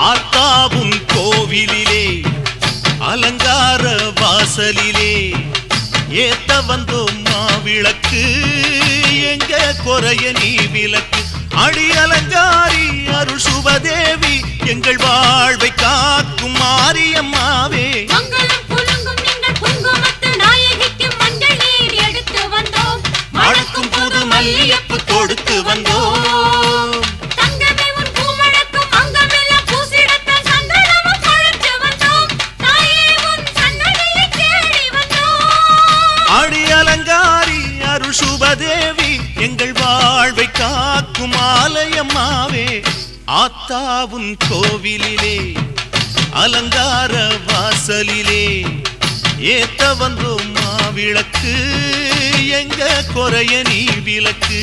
ஆத்தாவும் கோவிலிலே அலங்கார வாசலிலே ஏத்த வந்தோம் மாவிளக்கு எங்க குறைய நீ விளக்கு அடி அலங்காரி அருள் சுபதேவி எங்கள் வாழ்வை காக்கும் மாரியம்மாவே மணக்கும் புது மல்லியப்பு கொடுத்து வந்தோம் அடி அலங்காரி அருள் சுபதேவி எங்கள் வாழ்வை காக்கும் ஆலயம்மாவே ஆத்தாவும் கோவிலிலே அலங்கார வாசலிலே ஏத்த வந்தோம் மாவிளக்கு எங்க குறைய நீ விளக்கு